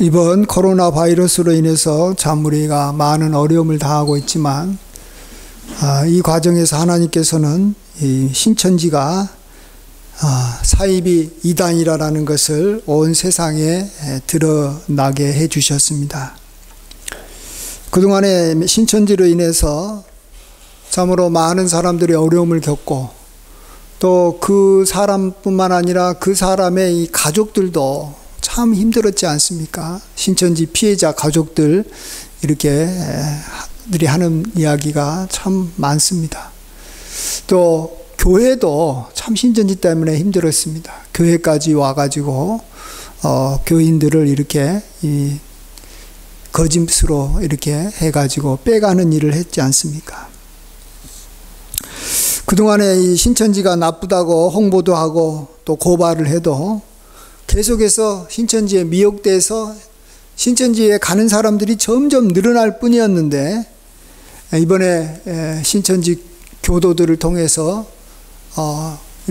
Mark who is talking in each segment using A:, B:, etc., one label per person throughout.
A: 이번 코로나 바이러스로 인해서 참 우리가 많은 어려움을 당하고 있지만 이 과정에서 하나님께서는 이 신천지가 사이비 이단이라는 것을 온 세상에 드러나게 해주셨습니다. 그동안에 신천지로 인해서 참으로 많은 사람들이 어려움을 겪고 또 그 사람뿐만 아니라 그 사람의 이 가족들도 참 힘들었지 않습니까? 신천지 피해자 가족들 이렇게 들이 하는 이야기가 참 많습니다. 또 교회도 참 신천지 때문에 힘들었습니다. 교회까지 와가지고 교인들을 이렇게 이 거짓으로 이렇게 해가지고 빼가는 일을 했지 않습니까? 그동안에 이 신천지가 나쁘다고 홍보도 하고 또 고발을 해도 계속해서 신천지에 미혹돼서 신천지에 가는 사람들이 점점 늘어날 뿐이었는데 이번에 신천지 교도들을 통해서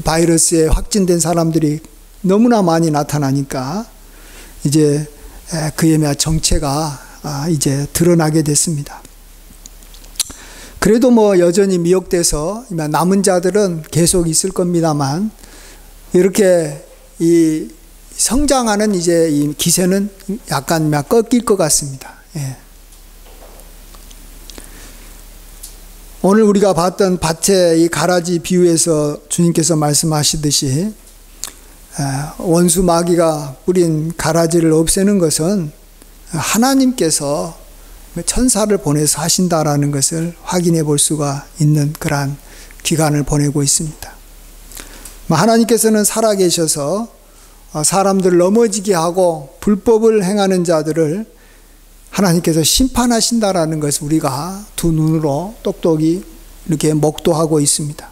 A: 바이러스에 확진된 사람들이 너무나 많이 나타나니까 이제 그에 대한 정체가 이제 드러나게 됐습니다. 그래도 뭐 여전히 미혹돼서 남은 자들은 계속 있을 겁니다만 이렇게 이 성장하는 이제 이 기세는 약간 꺾일 것 같습니다. 예. 오늘 우리가 봤던 밭의 이 가라지 비유에서 주님께서 말씀하시듯이 원수 마귀가 뿌린 가라지를 없애는 것은 하나님께서 천사를 보내서 하신다라는 것을 확인해 볼 수가 있는 그러한 기간을 보내고 있습니다. 하나님께서는 살아계셔서 사람들을 넘어지게 하고 불법을 행하는 자들을 하나님께서 심판하신다라는 것을 우리가 두 눈으로 똑똑히 이렇게 목도하고 있습니다.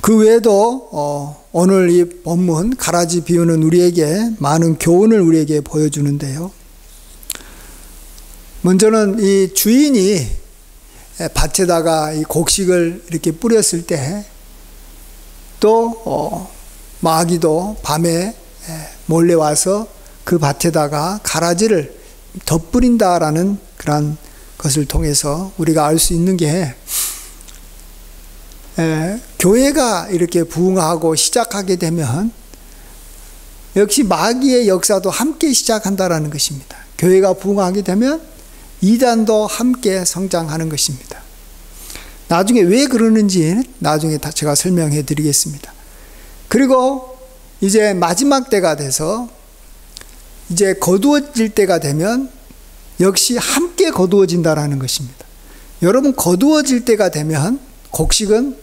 A: 그 외에도 오늘 이 본문 가라지 비유는 우리에게 많은 교훈을 우리에게 보여주는데요. 먼저는 이 주인이 밭에다가 이 곡식을 이렇게 뿌렸을 때 또 마귀도 밤에 몰래 와서 그 밭에다가 가라지를 덧뿌린다라는 그런 것을 통해서 우리가 알 수 있는 게 교회가 이렇게 부흥하고 시작하게 되면 역시 마귀의 역사도 함께 시작한다라는 것입니다. 교회가 부흥하게 되면 이단도 함께 성장하는 것입니다. 나중에 왜 그러는지 나중에 제가 설명해 드리겠습니다. 그리고 이제 마지막 때가 돼서 이제 거두어질 때가 되면 역시 함께 거두어진다라는 것입니다. 여러분, 거두어질 때가 되면 곡식은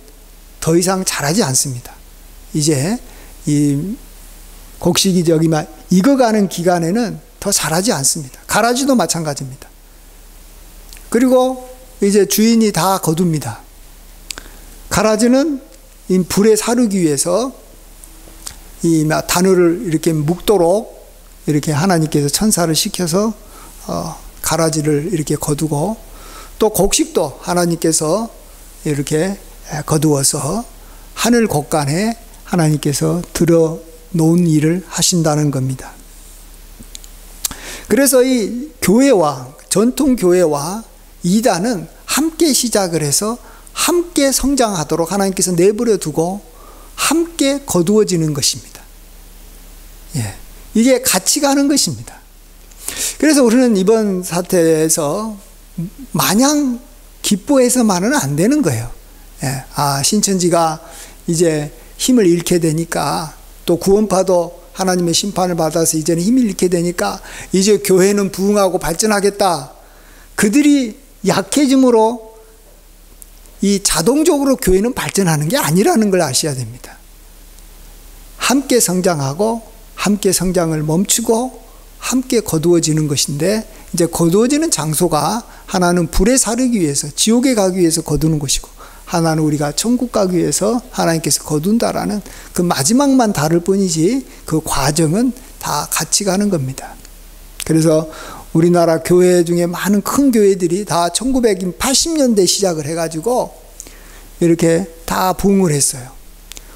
A: 더 이상 자라지 않습니다. 이제 이 곡식이 저기만 익어가는 기간에는 더 자라지 않습니다. 가라지도 마찬가지입니다. 그리고 이제 주인이 다 거둡니다. 가라지는 이 불에 사르기 위해서 이 단어를 이렇게 묵도록 이렇게 하나님께서 천사를 시켜서 가라지를 이렇게 거두고 또 곡식도 하나님께서 이렇게 거두어서 하늘 곳간에 하나님께서 들어 놓은 일을 하신다는 겁니다. 그래서 이 교회와 전통 교회와 이단은 함께 시작을 해서 함께 성장하도록 하나님께서 내버려 두고 함께 거두어지는 것입니다. 예, 이게 같이 가는 것입니다. 그래서 우리는 이번 사태에서 마냥 기뻐해서만은 안 되는 거예요. 예, 신천지가 이제 힘을 잃게 되니까 또 구원파도 하나님의 심판을 받아서 이제는 힘을 잃게 되니까 이제 교회는 부흥하고 발전하겠다. 그들이 약해짐으로 이 자동적으로 교회는 발전하는 게 아니라는 걸 아셔야 됩니다. 함께 성장하고 함께 성장을 멈추고 함께 거두어지는 것인데 이제 거두어지는 장소가 하나는 불에 사르기 위해서 지옥에 가기 위해서 거두는 것이고 하나는 우리가 천국 가기 위해서 하나님께서 거둔다라는 그 마지막만 다를 뿐이지 그 과정은 다 같이 가는 겁니다. 그래서 우리나라 교회 중에 많은 큰 교회들이 다 1980년대 시작을 해가지고 이렇게 다 부흥을 했어요.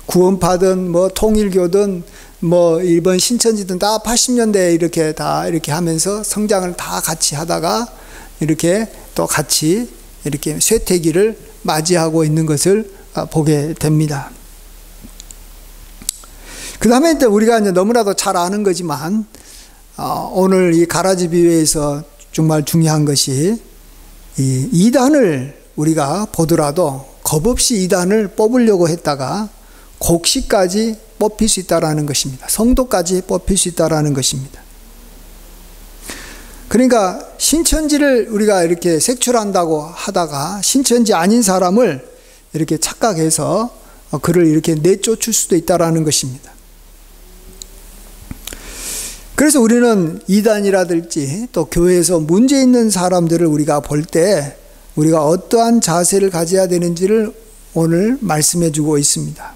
A: 구원파든 뭐 통일교든 뭐 이번 신천지든 다 80년대에 이렇게 다 이렇게 하면서 성장을 다 같이 하다가 이렇게 또 같이 이렇게 쇠퇴기를 맞이하고 있는 것을 보게 됩니다. 그 다음에 이제 우리가 이제 너무나도 잘 아는 거지만, 오늘 이 가라지 비유에서 정말 중요한 것이 이 이단을 우리가 보더라도 겁없이 이단을 뽑으려고 했다가 곡식까지 뽑힐 수 있다라는 것입니다. 성도까지 뽑힐 수 있다라는 것입니다. 그러니까 신천지를 우리가 이렇게 색출한다고 하다가 신천지 아닌 사람을 이렇게 착각해서 그를 이렇게 내쫓을 수도 있다라는 것입니다. 그래서 우리는 이단이라든지 또 교회에서 문제 있는 사람들을 우리가 볼 때 우리가 어떠한 자세를 가져야 되는지를 오늘 말씀해 주고 있습니다.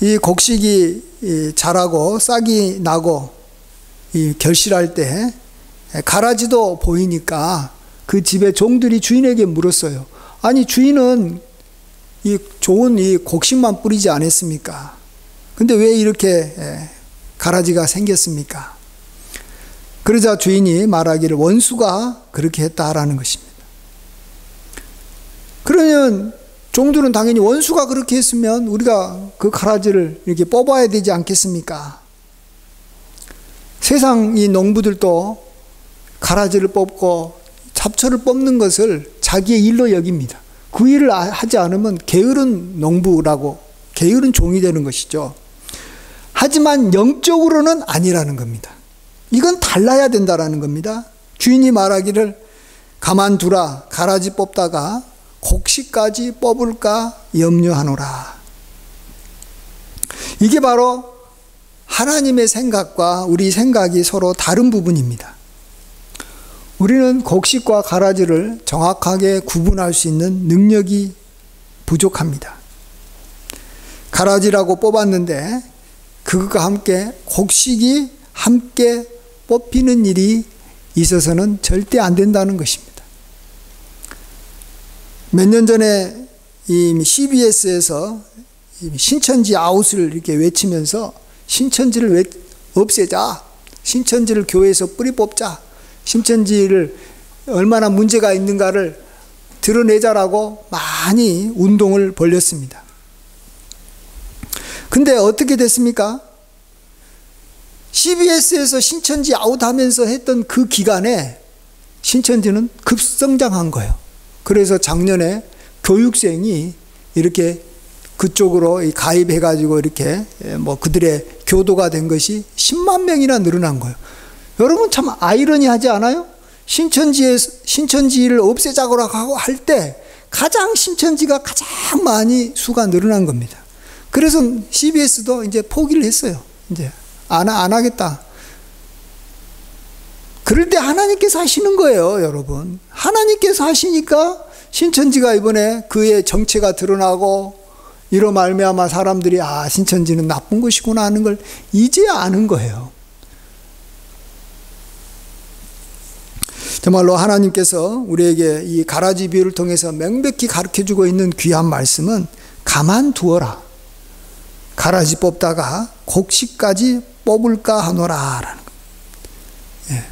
A: 이 곡식이 자라고 싹이 나고 이 결실할 때 가라지도 보이니까 그 집의 종들이 주인에게 물었어요. 아니, 주인은 이 좋은 이 곡식만 뿌리지 않았습니까? 근데 왜 이렇게 가라지가 생겼습니까? 그러자 주인이 말하기를 원수가 그렇게 했다라는 것입니다. 그러면 종들은 당연히 원수가 그렇게 했으면 우리가 그 가라지를 이렇게 뽑아야 되지 않겠습니까? 세상 이 농부들도 가라지를 뽑고 잡초를 뽑는 것을 자기의 일로 여깁니다. 그 일을 하지 않으면 게으른 농부라고, 게으른 종이 되는 것이죠. 하지만 영적으로는 아니라는 겁니다. 이건 달라야 된다라는 겁니다. 주인이 말하기를 가만두라, 가라지 뽑다가 곡식까지 뽑을까 염려하노라. 이게 바로 하나님의 생각과 우리 생각이 서로 다른 부분입니다. 우리는 곡식과 가라지를 정확하게 구분할 수 있는 능력이 부족합니다. 가라지라고 뽑았는데 그것과 함께 곡식이 함께 뽑히는 일이 있어서는 절대 안 된다는 것입니다. 몇 년 전에 이 CBS에서 신천지 아웃을 이렇게 외치면서 신천지를 없애자, 신천지를 교회에서 뿌리 뽑자, 신천지를 얼마나 문제가 있는가를 드러내자라고 많이 운동을 벌였습니다. 근데 어떻게 됐습니까? CBS에서 신천지 아웃하면서 했던 그 기간에 신천지는 급성장한 거예요. 그래서 작년에 교육생이 이렇게 그쪽으로 가입해가지고 이렇게 뭐 그들의 교도가 된 것이 10만 명이나 늘어난 거예요. 여러분 참 아이러니하지 않아요? 신천지를 없애자고 할 때 가장 신천지가 가장 많이 수가 늘어난 겁니다. 그래서 CBS도 이제 포기를 했어요. 이제 안 하겠다. 그럴 때 하나님께서 하시는 거예요, 여러분. 하나님께서 하시니까 신천지가 이번에 그의 정체가 드러나고 이로 말미암아 사람들이 신천지는 나쁜 것이구나 하는 걸 이제야 아는 거예요. 정말로 하나님께서 우리에게 이 가라지 비유를 통해서 명백히 가르쳐주고 있는 귀한 말씀은 가만두어라. 가라지 뽑다가 곡식까지 뽑을까 하노라 라는 거예요.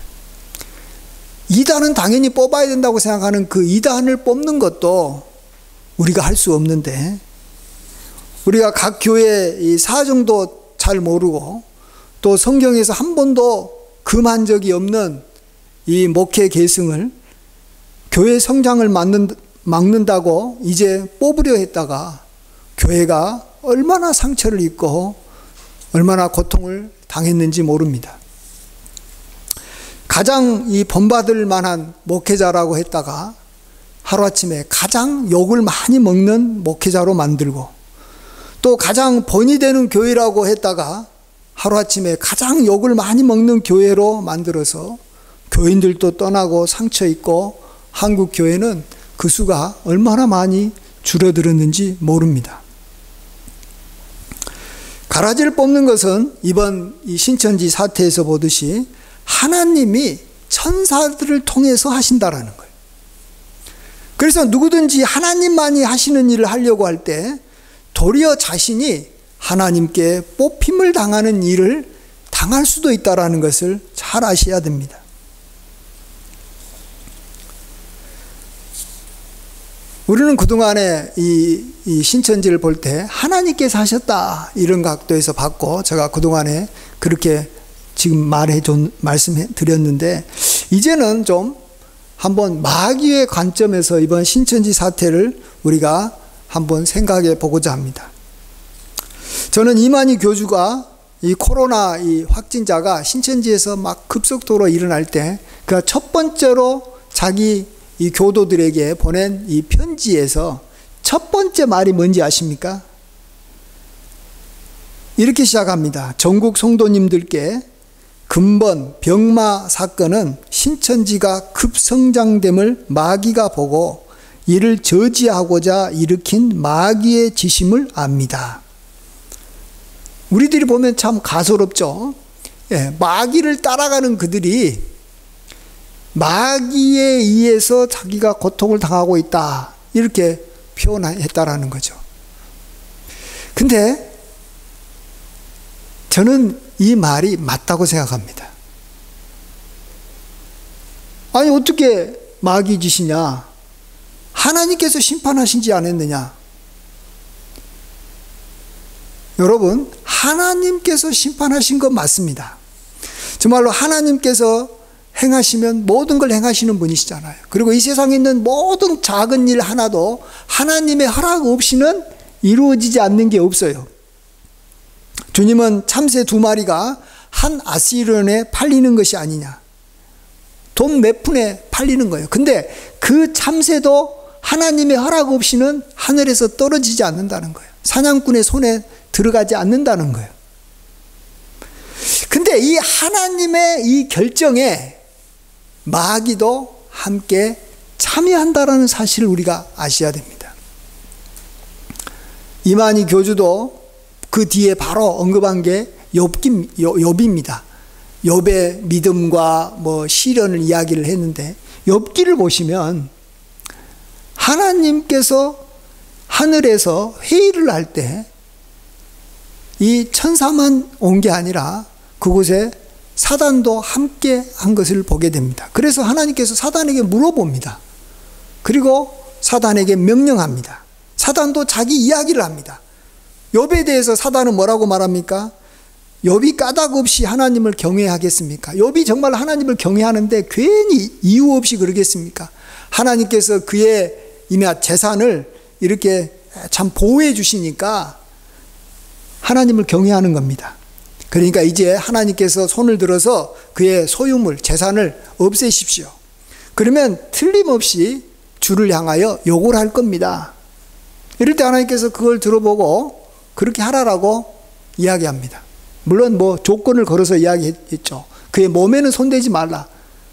A: 이단은 당연히 뽑아야 된다고 생각하는 그 이단을 뽑는 것도 우리가 할 수 없는데, 우리가 각 교회의 사정도 잘 모르고 또 성경에서 한 번도 금한 적이 없는 이 목회 계승을 교회 성장을 막는다고 이제 뽑으려 했다가 교회가 얼마나 상처를 입고 얼마나 고통을 당했는지 모릅니다. 가장 이 본받을 만한 목회자라고 했다가 하루아침에 가장 욕을 많이 먹는 목회자로 만들고, 또 가장 본이 되는 교회라고 했다가 하루아침에 가장 욕을 많이 먹는 교회로 만들어서 교인들도 떠나고 상처 입고 한국 교회는 그 수가 얼마나 많이 줄어들었는지 모릅니다. 가라지를 뽑는 것은 이번 이 신천지 사태에서 보듯이 하나님이 천사들을 통해서 하신다라는 거예요. 그래서 누구든지 하나님만이 하시는 일을 하려고 할 때 도리어 자신이 하나님께 뽑힘을 당하는 일을 당할 수도 있다는 것을 잘 아셔야 됩니다. 우리는 그동안에 이 신천지를 볼 때 하나님께서 하셨다 이런 각도에서 봤고, 제가 그동안에 그렇게 지금 말씀해 드렸는데, 이제는 좀 한번 마귀의 관점에서 이번 신천지 사태를 우리가 한번 생각해 보고자 합니다. 저는 이만희 교주가 이 코로나 이 확진자가 신천지에서 막 급속도로 일어날 때 그가 첫 번째로 자기 이 교도들에게 보낸 이 편지에서 첫 번째 말이 뭔지 아십니까? 이렇게 시작합니다. 전국 성도님들께 근본 병마 사건은 신천지가 급성장됨을 마귀가 보고 이를 저지하고자 일으킨 마귀의 지심을 압니다. 우리들이 보면 참 가소롭죠. 예, 마귀를 따라가는 그들이 마귀에 의해서 자기가 고통을 당하고 있다 이렇게 표현했다라는 거죠. 근데 저는 이 말이 맞다고 생각합니다. 아니 어떻게 마귀 짓이냐? 하나님께서 심판하신지 않았느냐? 여러분, 하나님께서 심판하신 건 맞습니다. 정말로 하나님께서 행하시면 모든 걸 행하시는 분이시잖아요. 그리고 이 세상에 있는 모든 작은 일 하나도 하나님의 허락 없이는 이루어지지 않는 게 없어요. 주님은 참새 2마리가 한 아시리온에 팔리는 것이 아니냐, 돈 몇 푼에 팔리는 거예요. 근데 그 참새도 하나님의 허락 없이는 하늘에서 떨어지지 않는다는 거예요. 사냥꾼의 손에 들어가지 않는다는 거예요. 근데 이 하나님의 이 결정에 마귀도 함께 참여한다라는 사실을 우리가 아셔야 됩니다. 이만희 교주도 그 뒤에 바로 언급한 게 욥입니다. 욥의 믿음과 시련을 이야기를 했는데, 욥기를 보시면 하나님께서 하늘에서 회의를 할 때 이 천사만 온 게 아니라 그곳에 사단도 함께 한 것을 보게 됩니다. 그래서 하나님께서 사단에게 물어봅니다. 그리고 사단에게 명령합니다. 사단도 자기 이야기를 합니다. 욥에 대해서 사단은 뭐라고 말합니까? 욥이 까닭 없이 하나님을 경외하겠습니까? 욥이 정말 하나님을 경외하는데 괜히 이유 없이 그러겠습니까? 하나님께서 그의 이미 재산을 이렇게 참 보호해 주시니까 하나님을 경외하는 겁니다. 그러니까 이제 하나님께서 손을 들어서 그의 소유물, 재산을 없애십시오. 그러면 틀림없이 주를 향하여 욕을 할 겁니다. 이럴 때 하나님께서 그걸 들어보고 그렇게 하라라고 이야기합니다. 물론 조건을 걸어서 이야기했죠. 그의 몸에는 손대지 말라.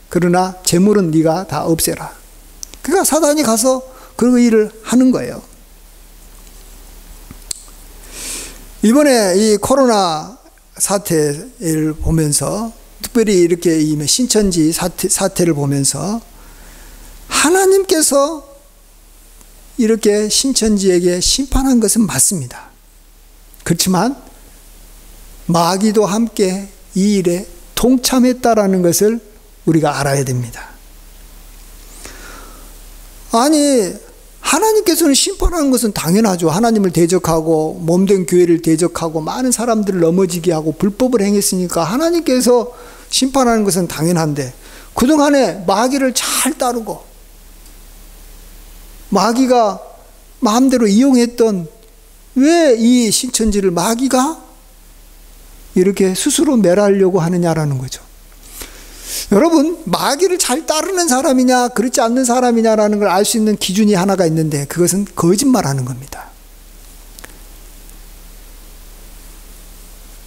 A: 그러나 재물은 네가 다 없애라. 그러니까 사단이 가서 그 일을 하는 거예요. 이번에 이 코로나 사태를 보면서, 특별히 이렇게 신천지 사태를 보면서 하나님께서 이렇게 신천지에게 심판한 것은 맞습니다. 그렇지만 마귀도 함께 이 일에 동참했다라는 것을 우리가 알아야 됩니다. 아니, 하나님께서는 심판하는 것은 당연하죠. 하나님을 대적하고 몸된 교회를 대적하고 많은 사람들을 넘어지게 하고 불법을 행했으니까 하나님께서 심판하는 것은 당연한데, 그동안에 마귀를 잘 따르고 마귀가 마음대로 이용했던, 왜 이 신천지를 마귀가 이렇게 스스로 멸하려고 하느냐라는 거죠. 여러분, 마귀를 잘 따르는 사람이냐 그렇지 않는 사람이냐라는 걸 알 수 있는 기준이 하나가 있는데, 그것은 거짓말하는 겁니다.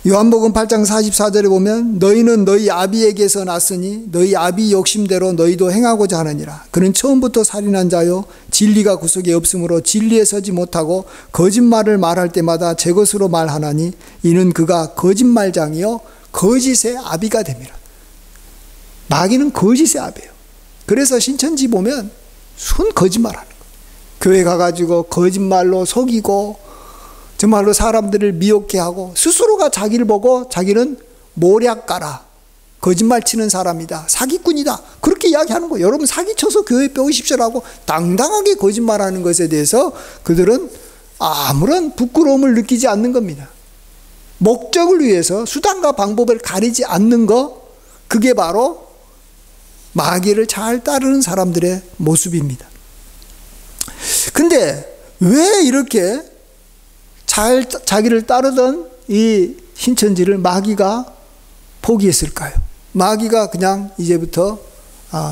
A: 요한복음 8장 44절에 보면 너희는 너희 아비에게서 났으니 너희 아비 욕심대로 너희도 행하고자 하느니라. 그는 처음부터 살인한 자요 진리가 구속에 없으므로 진리에 서지 못하고 거짓말을 말할 때마다 제 것으로 말하나니 이는 그가 거짓말장이요 거짓의 아비가 됨이라. 마귀는 거짓의 아비예요. 그래서 신천지 보면 순 거짓말하는 거예요. 교회 가가지고 거짓말로 속이고 정말로 사람들을 미혹해 하고 스스로가 자기를 보고 자기는 모략가라, 거짓말 치는 사람이다, 사기꾼이다, 그렇게 이야기하는 거예요. 여러분 사기쳐서 교회 빼오십시오라고 당당하게 거짓말하는 것에 대해서 그들은 아무런 부끄러움을 느끼지 않는 겁니다. 목적을 위해서 수단과 방법을 가리지 않는 것, 그게 바로 마귀를 잘 따르는 사람들의 모습입니다. 근데 왜 이렇게 잘 자기를 따르던 이 신천지를 마귀가 포기했을까요? 마귀가 그냥 이제부터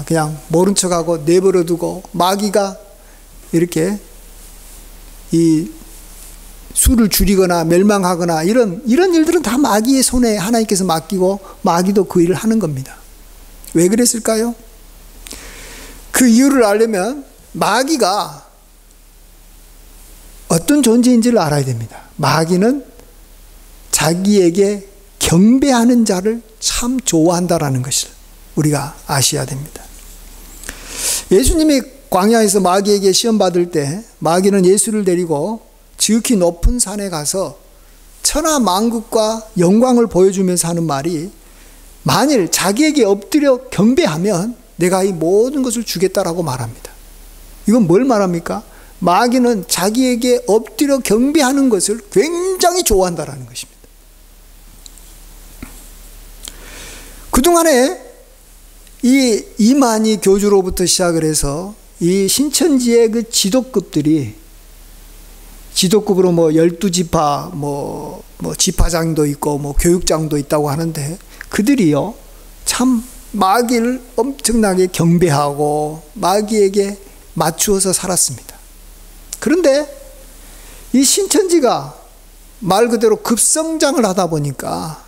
A: 그냥 모른 척하고 내버려 두고, 마귀가 이렇게 이 수를 줄이거나 멸망하거나 이런 일들은 다 마귀의 손에 하나님께서 맡기고 마귀도 그 일을 하는 겁니다. 왜 그랬을까요? 그 이유를 알려면 마귀가 어떤 존재인지를 알아야 됩니다. 마귀는 자기에게 경배하는 자를 참 좋아한다라는 것을 우리가 아셔야 됩니다. 예수님이 광야에서 마귀에게 시험 받을 때 마귀는 예수를 데리고 지극히 높은 산에 가서 천하 만국과 영광을 보여주면서 하는 말이, 만일 자기에게 엎드려 경배하면 내가 이 모든 것을 주겠다라고 말합니다. 이건 뭘 말합니까? 마귀는 자기에게 엎드려 경배하는 것을 굉장히 좋아한다라는 것입니다. 그동안에 이 이만희 교주로부터 시작을 해서 이 신천지의 그 지도급들이, 지도급으로 12지파, 지파장도 있고, 교육장도 있다고 하는데, 그들이요, 참 마귀를 엄청나게 경배하고, 마귀에게 맞추어서 살았습니다. 그런데 이 신천지가 말 그대로 급성장을 하다 보니까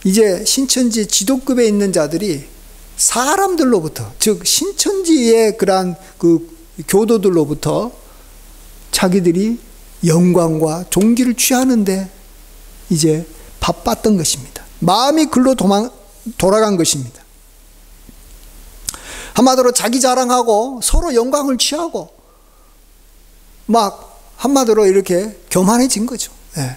A: 이제 신천지 지도급에 있는 자들이 사람들로부터, 즉 신천지의 그러한 그 교도들로부터 자기들이 영광과 존귀를 취하는데 이제 바빴던 것입니다. 마음이 글로 돌아간 것입니다. 한마디로 자기 자랑하고 서로 영광을 취하고 막 한마디로 이렇게 교만해진 거죠.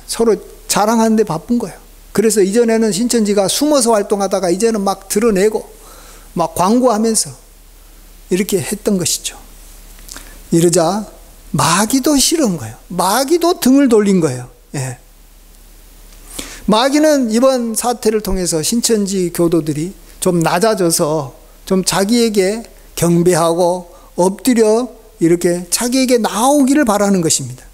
A: 서로 자랑하는데 바쁜 거예요. 그래서 이전에는 신천지가 숨어서 활동하다가 이제는 막 드러내고 막 광고하면서 이렇게 했던 것이죠. 이러자 마귀도 싫은 거예요. 마귀도 등을 돌린 거예요. 마귀는 이번 사태를 통해서 신천지 교도들이 좀 낮아져서 좀 자기에게 경배하고 엎드려 이렇게 자기에게 나오기를 바라는 것입니다.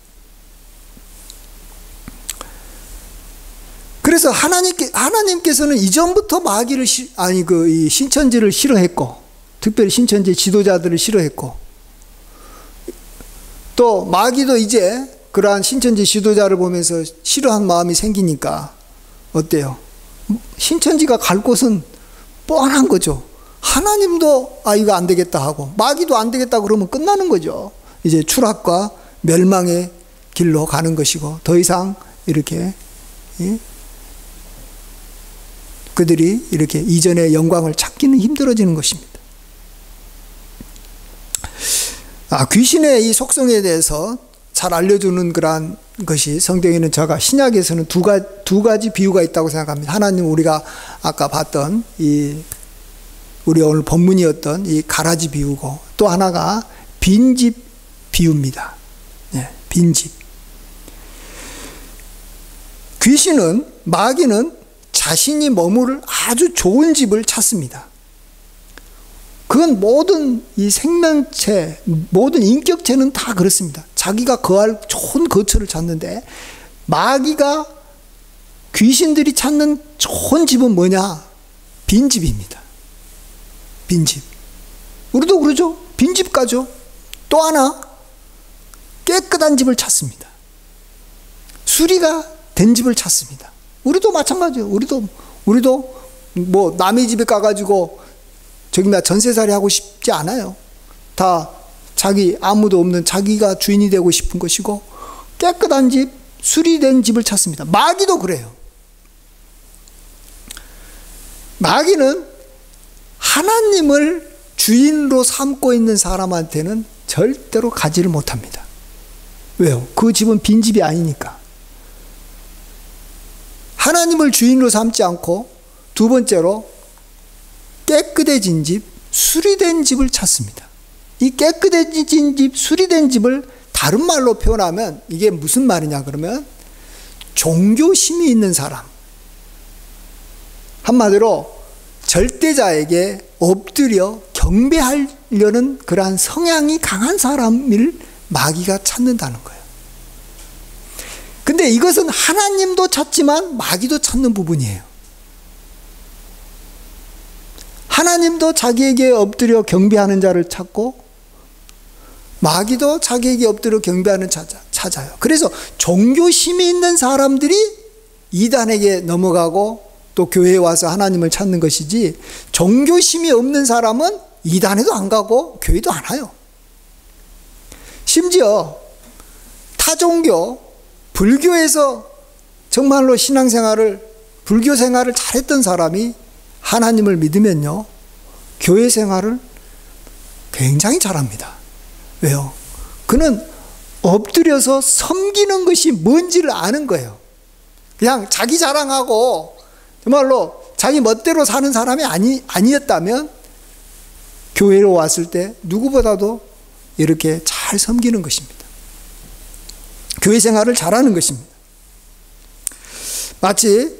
A: 그래서 하나님께서는 이전부터 마귀를 이 신천지를 싫어했고, 특별히 신천지 지도자들을 싫어했고, 또 마귀도 이제 그러한 신천지 지도자를 보면서 싫어한 마음이 생기니까 어때요? 신천지가 갈 곳은 뻔한 거죠. 하나님도 이거 안 되겠다 하고 마귀도 안 되겠다 그러면 끝나는 거죠. 이제 추락과 멸망의 길로 가는 것이고, 더 이상 이렇게 그들이 이렇게 이전의 영광을 찾기는 힘들어지는 것입니다. 귀신의 이 속성에 대해서 잘 알려주는 그러한 것이 성경에는 제가 신약에서는 두 가지 비유가 있다고 생각합니다. 하나는 우리가 아까 봤던 우리 오늘 본문이었던 이 가라지 비유고, 또 하나가 빈집 비유입니다. 빈집. 마귀는 자신이 머무를 아주 좋은 집을 찾습니다. 그건 모든 이 생명체, 모든 인격체는 다 그렇습니다. 자기가 거할 좋은 거처를 찾는데, 마귀가, 귀신들이 찾는 좋은 집은 뭐냐? 빈집입니다. 빈집. 우리도 그러죠? 빈집 가죠? 또 하나, 깨끗한 집을 찾습니다. 수리가 된 집을 찾습니다. 우리도 마찬가지예요. 우리도 남의 집에 가가지고 전세살이 하고 싶지 않아요. 다 아무도 없는 자기가 주인이 되고 싶은 것이고, 깨끗한 집, 수리된 집을 찾습니다. 마귀도 그래요. 마귀는 하나님을 주인으로 삼고 있는 사람한테는 절대로 가지를 못합니다. 왜요? 그 집은 빈집이 아니니까. 하나님을 주인으로 삼지 않고 두 번째로 깨끗해진 집, 수리된 집을 찾습니다. 이 깨끗해진 집, 수리된 집을 다른 말로 표현하면 이게 무슨 말이냐 그러면 종교심이 있는 사람, 한마디로 절대자에게 엎드려 경배하려는 그러한 성향이 강한 사람을 마귀가 찾는다는 거예요. 근데 이것은 하나님도 찾지만 마귀도 찾는 부분이에요. 하나님도 자기에게 엎드려 경배하는 자를 찾고 마귀도 자기에게 엎드려 경배하는 찾아요. 그래서 종교심이 있는 사람들이 이단에게 넘어가고 또 교회에 와서 하나님을 찾는 것이지, 종교심이 없는 사람은 이단에도 안 가고 교회도 안 와요. 심지어 타종교, 불교에서 정말로 신앙생활을, 불교 생활을 잘했던 사람이 하나님을 믿으면요, 교회 생활을 굉장히 잘합니다. 왜요? 그는 엎드려서 섬기는 것이 뭔지를 아는 거예요. 그냥 자기 자랑하고 정말로 자기 멋대로 사는 사람이 아니었다면 교회로 왔을 때 누구보다도 이렇게 잘 섬기는 것입니다. 교회 생활을 잘하는 것입니다. 마치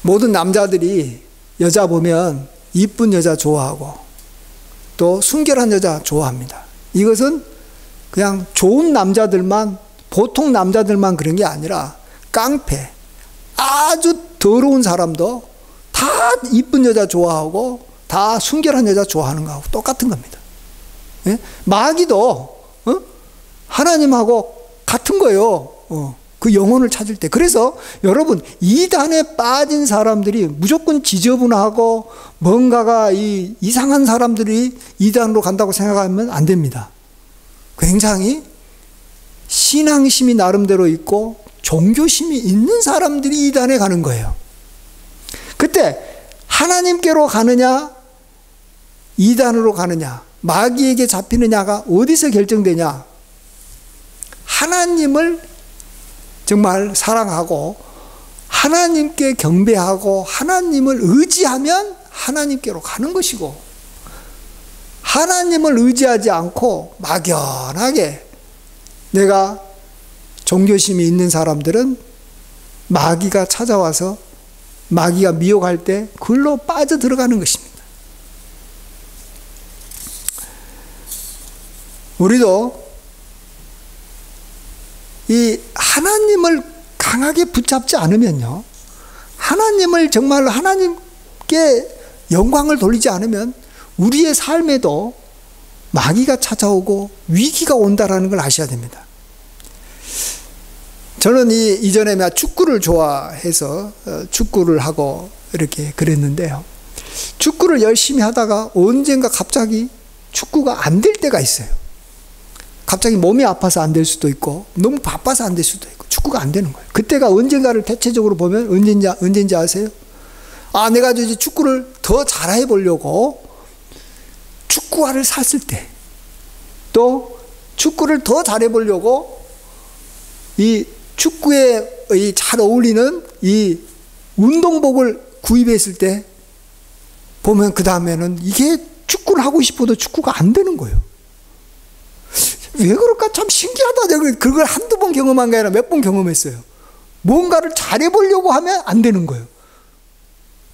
A: 모든 남자들이 여자 보면 이쁜 여자 좋아하고 또 순결한 여자 좋아합니다. 이것은 그냥 좋은 남자들만, 보통 남자들만 그런 게 아니라 깡패, 아주 더러운 사람도 다 이쁜 여자 좋아하고 다 순결한 여자 좋아하는 거하고 똑같은 겁니다. 예? 마귀도 하나님하고 같은 거예요. 그 영혼을 찾을 때. 그래서 여러분, 이단에 빠진 사람들이 무조건 지저분하고 뭔가가 이상한 사람들이 이단으로 간다고 생각하면 안 됩니다. 굉장히 신앙심이 나름대로 있고 종교심이 있는 사람들이 이단에 가는 거예요. 그때 하나님께로 가느냐 이단으로 가느냐, 마귀에게 잡히느냐가 어디서 결정되냐? 하나님을 정말 사랑하고 하나님께 경배하고 하나님을 의지하면 하나님께로 가는 것이고, 하나님을 의지하지 않고 막연하게 내가 종교심이 있는 사람들은 마귀가 찾아와서 마귀가 미혹할 때 글로 빠져 들어가는 것입니다. 우리도 이 하나님을 강하게 붙잡지 않으면요, 하나님을 정말로 하나님께 영광을 돌리지 않으면 우리의 삶에도 마귀가 찾아오고 위기가 온다라는 걸 아셔야 됩니다. 저는 이전에 축구를 좋아해서 축구를 하고 이렇게 그랬는데요, 축구를 열심히 하다가 언젠가 갑자기 축구가 안 될 때가 있어요. 갑자기 몸이 아파서 안 될 수도 있고 너무 바빠서 안 될 수도 있고 축구가 안 되는 거예요. 그때가 언젠가를 대체적으로 보면 언제인지 아세요? 내가 이제 축구를 더 잘해 보려고 축구화를 샀을 때, 또 축구를 더 잘해 보려고 이 축구에 잘 어울리는 이 운동복을 구입했을 때 보면 그 다음에는 이게 축구를 하고 싶어도 축구가 안 되는 거예요. 왜 그럴까? 참 신기하다. 내가 그걸 한두 번 경험한 게 아니라 몇 번 경험했어요. 뭔가를 잘해보려고 하면 안 되는 거예요.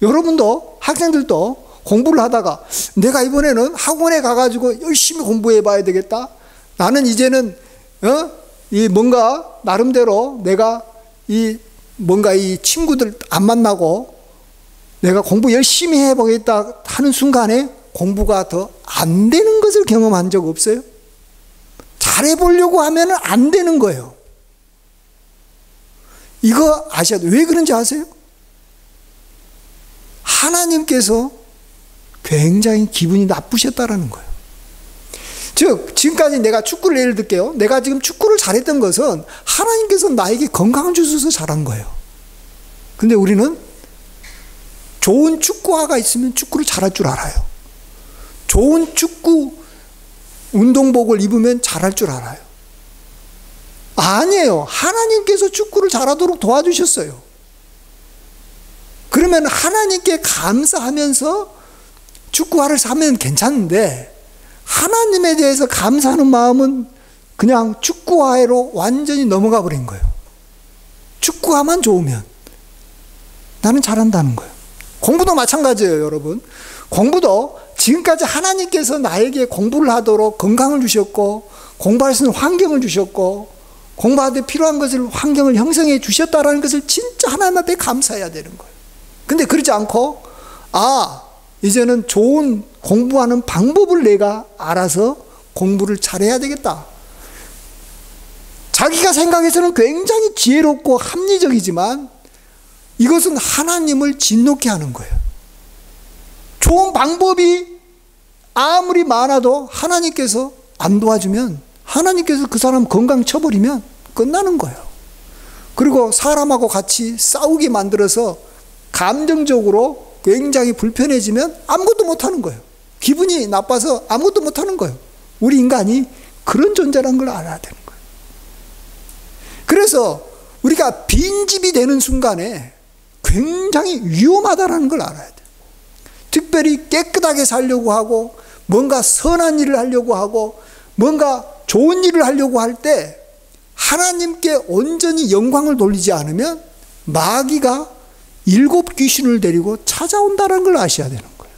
A: 여러분도, 학생들도 공부를 하다가 내가 이번에는 학원에 가가지고 열심히 공부해 봐야 되겠다. 나는 이제는 이 뭔가 나름대로 내가 뭔가 이 친구들 안 만나고 내가 공부 열심히 해보겠다 하는 순간에 공부가 더 안 되는 것을 경험한 적 없어요? 잘해보려고 하면 안 되는 거예요. 이거 아셔야 돼요. 왜 그런지 아세요? 하나님께서 굉장히 기분이 나쁘셨다라는 거예요. 즉, 지금까지 내가 축구를 예를 들게요. 내가 지금 축구를 잘했던 것은 하나님께서 나에게 건강을 주셔서 잘한 거예요. 근데 우리는 좋은 축구화가 있으면 축구를 잘할 줄 알아요. 좋은 축구 운동복을 입으면 잘할 줄 알아요. 아니에요. 하나님께서 축구를 잘하도록 도와주셨어요. 그러면 하나님께 감사하면서 축구화를 사면 괜찮은데, 하나님에 대해서 감사하는 마음은 그냥 축구화로 완전히 넘어가 버린 거예요. 축구화만 좋으면 나는 잘한다는 거예요. 공부도 마찬가지예요, 여러분. 공부도 지금까지 하나님께서 나에게 공부를 하도록 건강을 주셨고, 공부할 수 있는 환경을 주셨고, 공부하는데 필요한 것을, 환경을 형성해 주셨다라는 것을 진짜 하나님 앞에 감사해야 되는 거예요. 근데 그렇지 않고, 이제는 좋은 공부하는 방법을 내가 알아서 공부를 잘해야 되겠다. 자기가 생각해서는 굉장히 지혜롭고 합리적이지만 이것은 하나님을 진노케 하는 거예요. 좋은 방법이 아무리 많아도 하나님께서 안 도와주면, 하나님께서 그 사람 건강 쳐버리면 끝나는 거예요. 그리고 사람하고 같이 싸우게 만들어서 감정적으로 굉장히 불편해지면 아무것도 못하는 거예요. 기분이 나빠서 아무것도 못하는 거예요. 우리 인간이 그런 존재라는 걸 알아야 되는 거예요. 그래서 우리가 빈집이 되는 순간에 굉장히 위험하다는 걸 알아야 돼요. 특별히 깨끗하게 살려고 하고, 뭔가 선한 일을 하려고 하고, 뭔가 좋은 일을 하려고 할 때 하나님께 온전히 영광을 돌리지 않으면 마귀가 7 귀신을 데리고 찾아온다는 걸 아셔야 되는 거예요.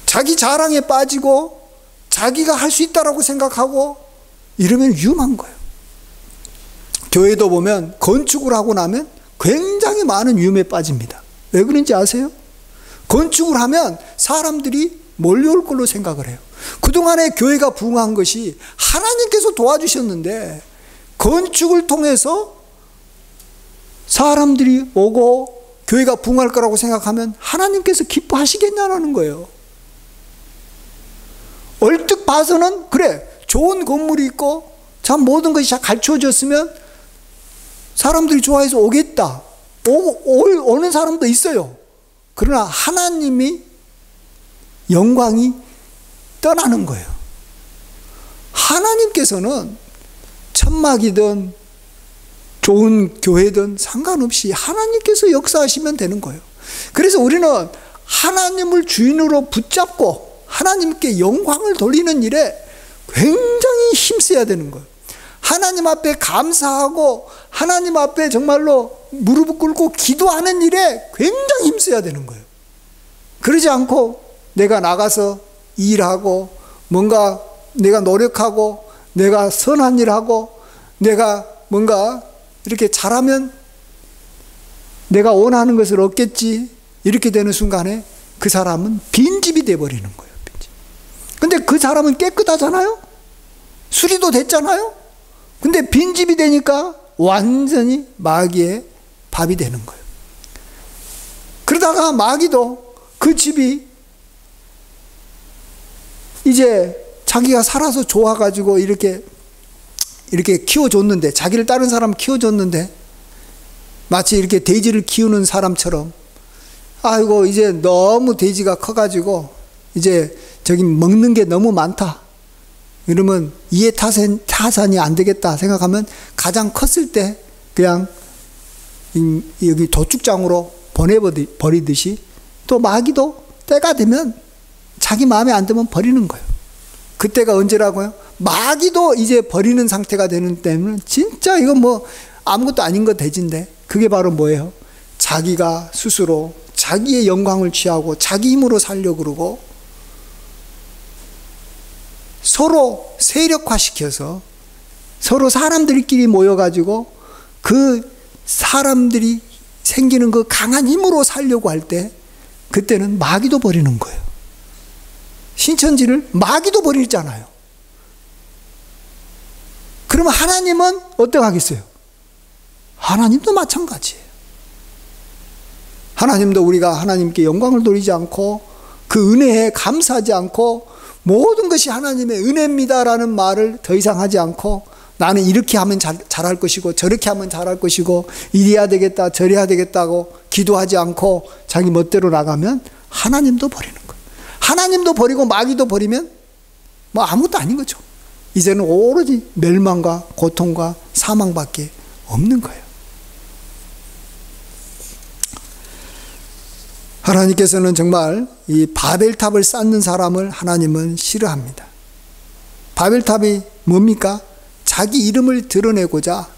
A: 자기 자랑에 빠지고 자기가 할 수 있다라고 생각하고 이러면 위험한 거예요. 교회도 보면 건축을 하고 나면 굉장히 많은 위험에 빠집니다. 왜 그런지 아세요? 건축을 하면 사람들이 몰려올 걸로 생각을 해요. 그동안에 교회가 부흥한 것이 하나님께서 도와주셨는데, 건축을 통해서 사람들이 오고 교회가 부흥할 거라고 생각하면 하나님께서 기뻐하시겠냐는 거예요. 얼뜻 봐서는 그래, 좋은 건물이 있고 참 모든 것이 잘 갖춰졌으면 사람들이 좋아해서 오겠다, 오는 사람도 있어요. 그러나 하나님이 영광이 떠나는 거예요. 하나님께서는 천막이든 좋은 교회든 상관없이 하나님께서 역사하시면 되는 거예요. 그래서 우리는 하나님을 주인으로 붙잡고 하나님께 영광을 돌리는 일에 굉장히 힘써야 되는 거예요. 하나님 앞에 감사하고 하나님 앞에 정말로 무릎을 꿇고 기도하는 일에 굉장히 힘써야 되는 거예요. 그러지 않고 내가 나가서 일하고 뭔가 내가 노력하고 내가 선한 일하고 내가 뭔가 이렇게 잘하면 내가 원하는 것을 얻겠지, 이렇게 되는 순간에 그 사람은 빈집이 돼버리는 거예요. 빈집. 근데 그 사람은 깨끗하잖아요. 수리도 됐잖아요. 근데 빈집이 되니까 완전히 마귀의 밥이 되는 거예요. 그러다가 마귀도 그 집이 이제 자기가 살아서 좋아가지고 이렇게 키워줬는데, 자기를 다른 사람 키워줬는데 마치 이렇게 돼지를 키우는 사람처럼, 아이고 이제 너무 돼지가 커가지고 이제 저기 먹는 게 너무 많다, 이러면 이해 타산이 안 되겠다 생각하면 가장 컸을 때 그냥 여기 도축장으로 보내버리듯이, 또 마귀도 때가 되면 자기 마음에 안 들면 버리는 거예요. 그때가 언제라고요? 마귀도 이제 버리는 상태가 되는 때는 진짜 이건 뭐 아무것도 아닌 거 돼지인데, 그게 바로 뭐예요? 자기가 스스로 자기의 영광을 취하고 자기 힘으로 살려고 그러고 서로 세력화시켜서 서로 사람들끼리 모여가지고 그 사람들이 생기는 그 강한 힘으로 살려고 할 때, 그때는 마귀도 버리는 거예요. 신천지를 마귀도 버리잖아요. 그러면 하나님은 어떡하겠어요? 하나님도 마찬가지예요. 하나님도 우리가 하나님께 영광을 돌리지 않고 그 은혜에 감사하지 않고 모든 것이 하나님의 은혜입니다라는 말을 더 이상 하지 않고, 나는 이렇게 하면 잘할 것이고 저렇게 하면 잘할 것이고 이래야 되겠다 저래야 되겠다고 기도하지 않고 자기 멋대로 나가면 하나님도 버리는 거예요. 하나님도 버리고 마귀도 버리면 뭐 아무것도 아닌 거죠. 이제는 오로지 멸망과 고통과 사망밖에 없는 거예요. 하나님께서는 정말 이 바벨탑을 쌓는 사람을 하나님은 싫어합니다. 바벨탑이 뭡니까? 자기 이름을 드러내고자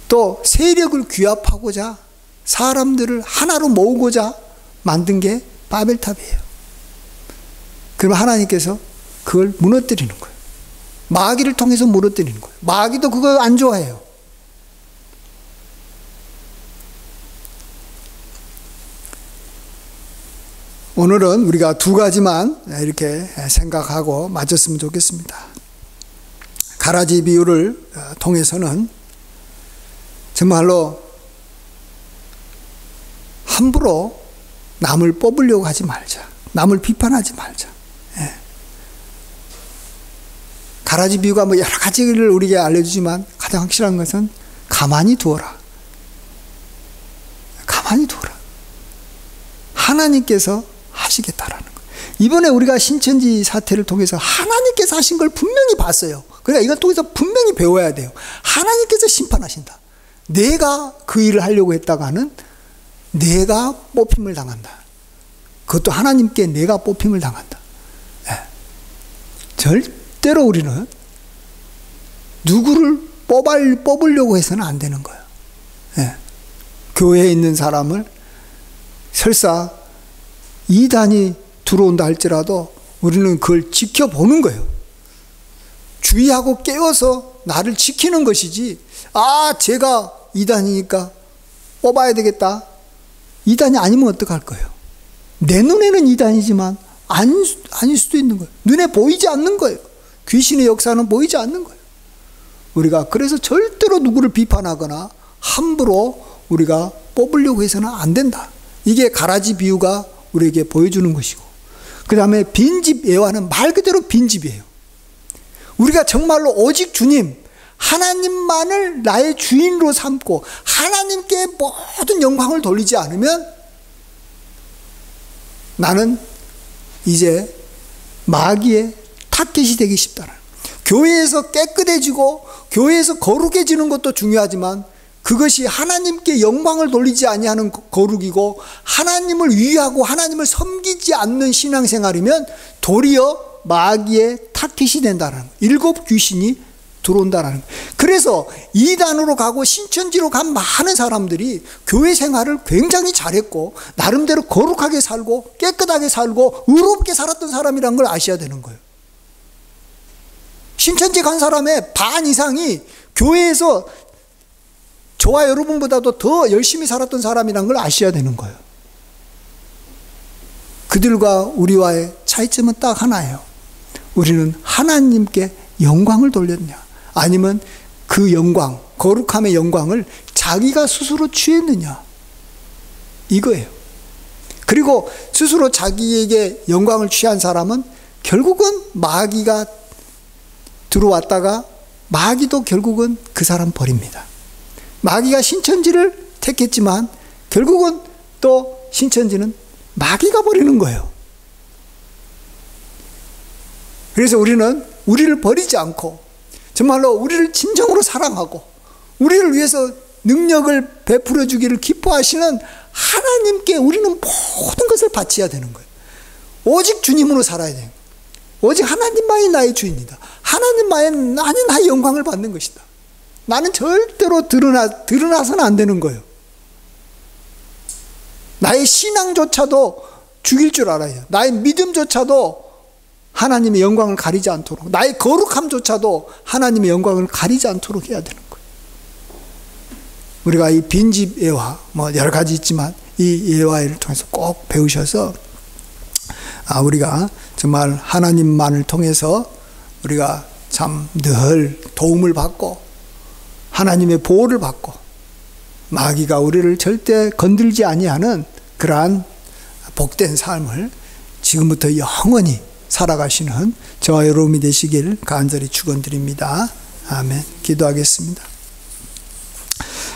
A: 또 세력을 규합하고자 사람들을 하나로 모으고자 만든 게 바벨탑이에요. 그러면 하나님께서 그걸 무너뜨리는 거예요. 마귀를 통해서 무너뜨리는 거예요. 마귀도 그거 안 좋아해요. 오늘은 우리가 두 가지만 이렇게 생각하고 마쳤으면 좋겠습니다. 가라지 비유를 통해서는 정말로 함부로 남을 뽑으려고 하지 말자. 남을 비판하지 말자. 예. 가라지 비유가 뭐 여러 가지를 우리에게 알려주지만 가장 확실한 것은 가만히 두어라. 가만히 두어라. 하나님께서 하시겠다라는 거예요. 이번에 우리가 신천지 사태를 통해서 하나님께서 하신 걸 분명히 봤어요. 그러니까 이걸 통해서 분명히 배워야 돼요. 하나님께서 심판하신다. 내가 그 일을 하려고 했다가는 내가 뽑힘을 당한다. 그것도 하나님께 내가 뽑힘을 당한다. 네. 절대로 우리는 누구를 뽑으려고 해서는 안 되는 거예요. 네. 교회에 있는 사람을 설사 이단이 들어온다 할지라도 우리는 그걸 지켜보는 거예요. 주의하고 깨워서 나를 지키는 것이지, 아, 제가 이단이니까 뽑아야 되겠다. 이단이 아니면 어떡할 거예요? 내 눈에는 이단이지만 아닐 수도 있는 거예요. 눈에 보이지 않는 거예요. 귀신의 역사는 보이지 않는 거예요. 우리가 그래서 절대로 누구를 비판하거나 함부로 우리가 뽑으려고 해서는 안 된다. 이게 가라지 비유가 우리에게 보여주는 것이고, 그 다음에 빈집 예화는 말 그대로 빈집이에요. 우리가 정말로 오직 주님, 하나님만을 나의 주인으로 삼고 하나님께 모든 영광을 돌리지 않으면 나는 이제 마귀의 타겟이 되기 쉽다는, 교회에서 깨끗해지고 교회에서 거룩해지는 것도 중요하지만 그것이 하나님께 영광을 돌리지 아니하는 거룩이고 하나님을 위하고 하나님을 섬기지 않는 신앙생활이면 도리어 마귀의 타겟이 된다는 거예요. 일곱 귀신이 들어온다는 거예요. 그래서 이단으로 가고 신천지로 간 많은 사람들이 교회 생활을 굉장히 잘했고 나름대로 거룩하게 살고 깨끗하게 살고 의롭게 살았던 사람이라는 걸 아셔야 되는 거예요. 신천지 간 사람의 반 이상이 교회에서 저와 여러분보다도 더 열심히 살았던 사람이라는 걸 아셔야 되는 거예요. 그들과 우리와의 차이점은 딱 하나예요. 우리는 하나님께 영광을 돌렸냐, 아니면 그 영광, 거룩함의 영광을 자기가 스스로 취했느냐, 이거예요. 그리고 스스로 자기에게 영광을 취한 사람은 결국은 마귀가 들어왔다가 마귀도 결국은 그 사람 버립니다. 마귀가 신천지를 택했지만 결국은 또 신천지는 마귀가 버리는 거예요. 그래서 우리는 우리를 버리지 않고 정말로 우리를 진정으로 사랑하고 우리를 위해서 능력을 베풀어 주기를 기뻐하시는 하나님께 우리는 모든 것을 바쳐야 되는 거예요. 오직 주님으로 살아야 돼요. 오직 하나님만이 나의 주인이다. 하나님만이 나의 영광을 받는 것이다. 나는 절대로 드러나서는 안 되는 거예요. 나의 신앙조차도 죽일 줄 알아요. 나의 믿음조차도 하나님의 영광을 가리지 않도록, 나의 거룩함조차도 하나님의 영광을 가리지 않도록 해야 되는 거예요. 우리가 이 빈집 예화, 뭐 여러 가지 있지만 이 예화를 통해서 꼭 배우셔서 우리가 정말 하나님만을 통해서 우리가 참 늘 도움을 받고 하나님의 보호를 받고 마귀가 우리를 절대 건들지 아니하는 그러한 복된 삶을 지금부터 영원히 살아가시는 저와 여러분이 되시길 간절히 축원드립니다. 아멘. 기도하겠습니다.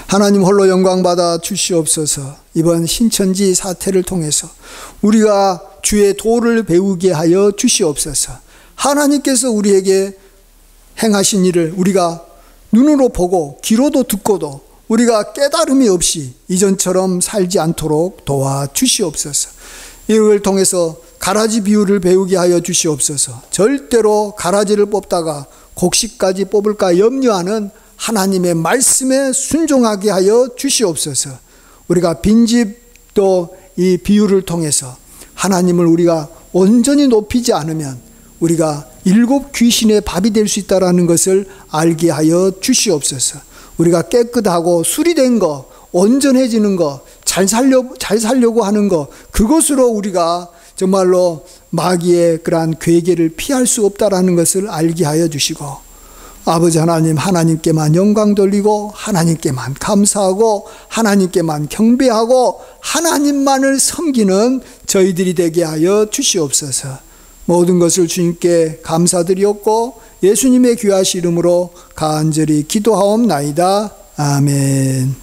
A: 하나님 홀로 영광받아 주시옵소서. 이번 신천지 사태를 통해서 우리가 주의 도를 배우게 하여 주시옵소서. 하나님께서 우리에게 행하신 일을 우리가 눈으로 보고 귀로도 듣고도 우리가 깨달음이 없이 이전처럼 살지 않도록 도와주시옵소서. 이걸 통해서 가라지 비유를 배우게 하여 주시옵소서. 절대로 가라지를 뽑다가 곡식까지 뽑을까 염려하는 하나님의 말씀에 순종하게 하여 주시옵소서. 우리가 빈집도 이 비유를 통해서 하나님을 우리가 온전히 높이지 않으면 우리가 7 귀신의 밥이 될 수 있다는 것을 알게 하여 주시옵소서. 우리가 깨끗하고 수리된 거, 온전해지는 거, 잘 살려고 하는 거, 그것으로 우리가 정말로 마귀의 그러한 괴계를 피할 수 없다라는 것을 알게 하여 주시고, 아버지 하나님, 하나님께만 영광 돌리고 하나님께만 감사하고 하나님께만 경배하고 하나님만을 섬기는 저희들이 되게 하여 주시옵소서. 모든 것을 주님께 감사드리옵고 예수님의 귀하신 이름으로 간절히 기도하옵나이다. 아멘.